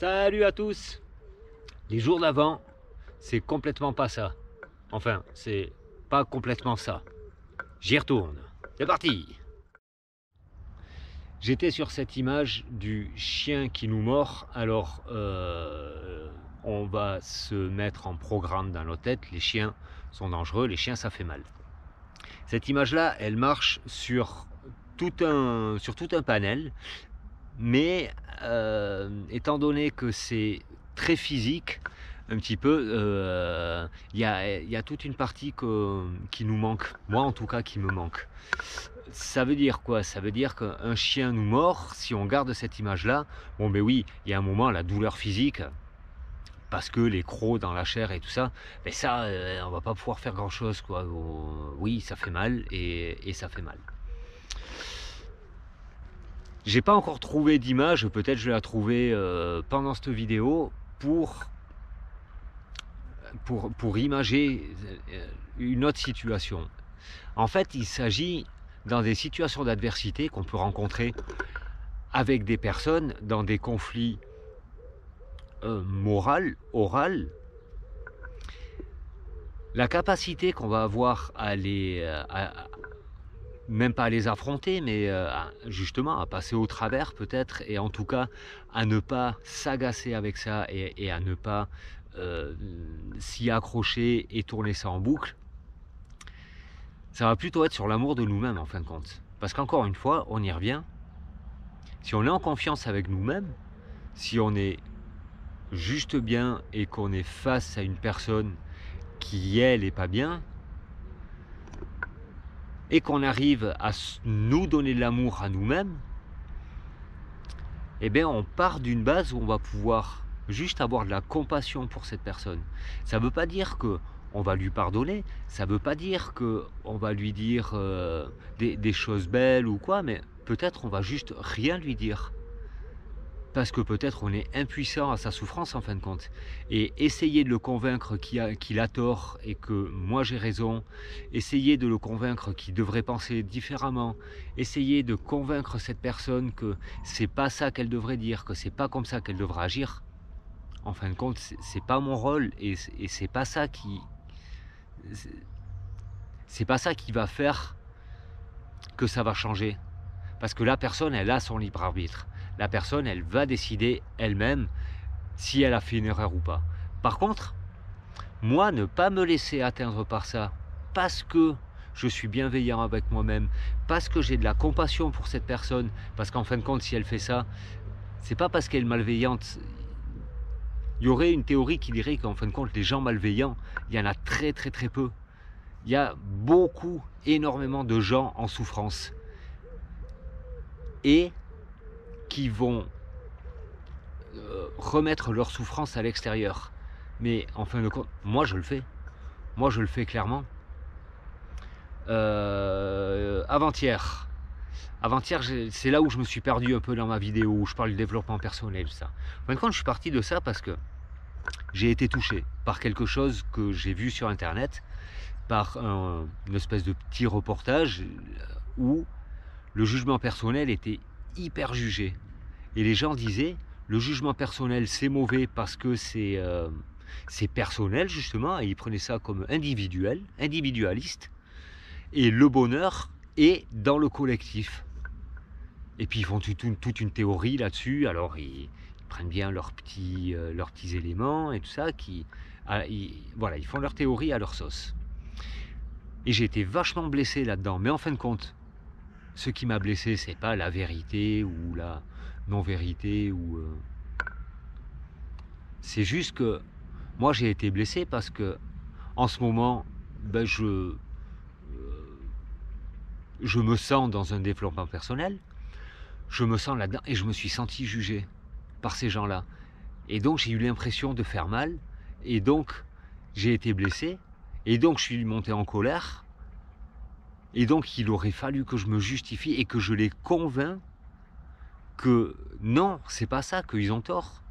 Salut à tous. Les jours d'avant, c'est complètement pas ça. Enfin, c'est pas complètement ça. J'y retourne. C'est parti. J'étais sur cette image du chien qui nous mord. Alors, on va se mettre en programme dans notre tête. Les chiens sont dangereux, les chiens ça fait mal. Cette image-là, elle marche sur tout un panel. Mais étant donné que c'est très physique, un petit peu, il y a toute une partie qui nous manque, moi en tout cas qui me manque. Ça veut dire quoi? Ça veut dire qu'un chien nous mord, si on garde cette image-là, bon ben oui, il y a un moment, la douleur physique, parce que les crocs dans la chair et tout ça, mais ça, on va pas pouvoir faire grand-chose, quoi. Oui, ça fait mal et ça fait mal. J'ai pas encore trouvé d'image, peut-être je vais la trouver pendant cette vidéo pour imager une autre situation. En fait, il s'agit dans des situations d'adversité qu'on peut rencontrer avec des personnes dans des conflits oraux, la capacité qu'on va avoir à même pas à les affronter, mais justement à passer au travers peut-être, et en tout cas à ne pas s'agacer avec ça et à ne pas s'y accrocher et tourner ça en boucle. Ça va plutôt être sur l'amour de nous-mêmes en fin de compte. Parce qu'encore une fois, on y revient, si on est en confiance avec nous-mêmes, si on est juste bien et qu'on est face à une personne qui elle est pas bien, et qu'on arrive à nous donner de l'amour à nous-mêmes, eh bien on part d'une base où on va pouvoir juste avoir de la compassion pour cette personne. Ça ne veut pas dire que on va lui pardonner, ça ne veut pas dire qu'on va lui dire des choses belles ou quoi, mais peut-être on va juste rien lui dire. Parce que peut-être on est impuissant à sa souffrance en fin de compte. Et essayer de le convaincre qu'il a tort et que moi j'ai raison, essayer de le convaincre qu'il devrait penser différemment, essayer de convaincre cette personne que c'est pas ça qu'elle devrait dire, que c'est pas comme ça qu'elle devrait agir, en fin de compte c'est pas mon rôle et c'est pas ça qui... C'est pas ça qui va faire que ça va changer. Parce que la personne, elle a son libre arbitre. La personne, elle va décider elle-même si elle a fait une erreur ou pas. Par contre, moi, ne pas me laisser atteindre par ça, parce que je suis bienveillant avec moi-même, parce que j'ai de la compassion pour cette personne, parce qu'en fin de compte, si elle fait ça, c'est pas parce qu'elle est malveillante. Il y aurait une théorie qui dirait qu'en fin de compte, les gens malveillants, il y en a très très très peu. Il y a énormément de gens en souffrance. Et qui vont remettre leur souffrance à l'extérieur. Mais en fin de compte, moi je le fais. Moi je le fais clairement. Avant-hier, c'est là où je me suis perdu un peu dans ma vidéo, où je parle du développement personnel, tout ça. En fin de compte, je suis parti de ça parce que j'ai été touché par quelque chose que j'ai vu sur internet, par une espèce de petit reportage où le jugement personnel était hyper jugé. Et les gens disaient, le jugement personnel c'est mauvais parce que c'est personnel justement, et ils prenaient ça comme individualiste, et le bonheur est dans le collectif. Et puis ils font toute une théorie là-dessus, alors ils prennent bien leurs petits éléments et tout ça, voilà, ils font leur théorie à leur sauce. Et j'ai été vachement blessé là-dedans, mais en fin de compte, ce qui m'a blessé, c'est pas la vérité ou la non-vérité, c'est juste que moi j'ai été blessé parce que en ce moment, ben, je me sens dans un développement personnel, je me sens là-dedans et je me suis senti jugé par ces gens-là. Et donc j'ai eu l'impression de faire mal, et donc j'ai été blessé, et donc je suis monté en colère, et donc il aurait fallu que je me justifie et que je les convainc que non, c'est pas ça, qu'ils ont tort.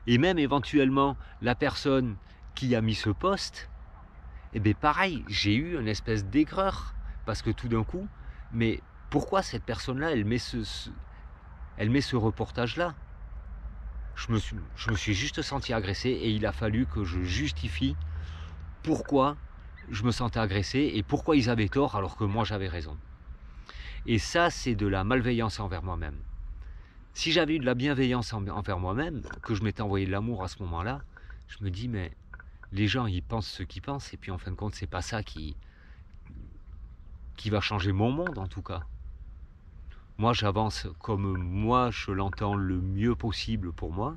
Et même éventuellement la personne qui a mis ce post, et bien pareil, j'ai eu une espèce d'aigreur, parce que tout d'un coup, mais pourquoi cette personne-là, elle met ce reportage-là? je me suis juste senti agressé et il a fallu que je justifie pourquoi je me sentais agressé et pourquoi ils avaient tort alors que moi j'avais raison. Et ça, c'est de la malveillance envers moi-même. Si j'avais eu de la bienveillance envers moi-même, que je m'étais envoyé de l'amour à ce moment-là, je me dis, mais les gens, ils pensent ce qu'ils pensent, et puis en fin de compte, c'est pas ça qui va changer mon monde, en tout cas. Moi, j'avance comme moi, je l'entends le mieux possible pour moi.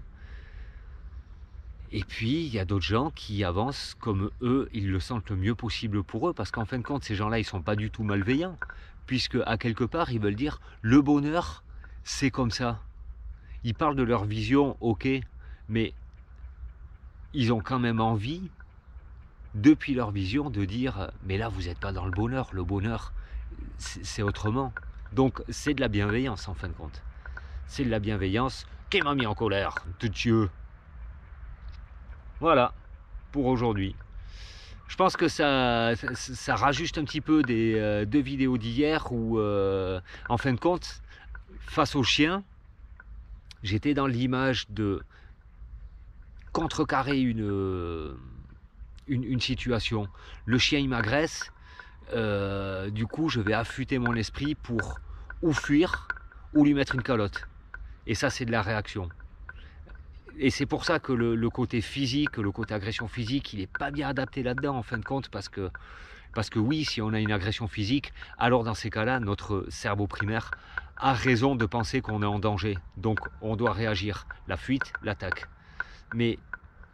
Et puis, il y a d'autres gens qui avancent comme eux, ils le sentent le mieux possible pour eux, parce qu'en fin de compte, ces gens-là, ils sont pas du tout malveillants, puisque à quelque part, ils veulent dire, le bonheur, c'est comme ça. Ils parlent de leur vision, ok, mais ils ont quand même envie, depuis leur vision, de dire, mais là, vous n'êtes pas dans le bonheur, c'est autrement. Donc, c'est de la bienveillance, en fin de compte. C'est de la bienveillance qui m'a mis en colère, de Dieu. Voilà, pour aujourd'hui. Je pense que ça rajuste un petit peu des deux vidéos d'hier où, en fin de compte, face au chien, j'étais dans l'image de contrecarrer une situation. Le chien, il m'agresse. Du coup, je vais affûter mon esprit pour ou fuir ou lui mettre une calotte. Et ça, c'est de la réaction. Et c'est pour ça que le côté physique, le côté agression physique, il n'est pas bien adapté là-dedans en fin de compte, parce que oui, si on a une agression physique, alors dans ces cas-là, notre cerveau primaire a raison de penser qu'on est en danger. Donc on doit réagir, la fuite, l'attaque. Mais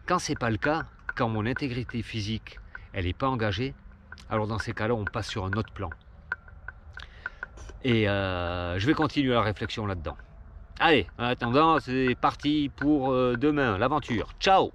quand c'est pas le cas, quand mon intégrité physique, elle n'est pas engagée, alors dans ces cas-là, on passe sur un autre plan. Et je vais continuer la réflexion là-dedans. Allez, en attendant, c'est parti pour demain, l'aventure. Ciao!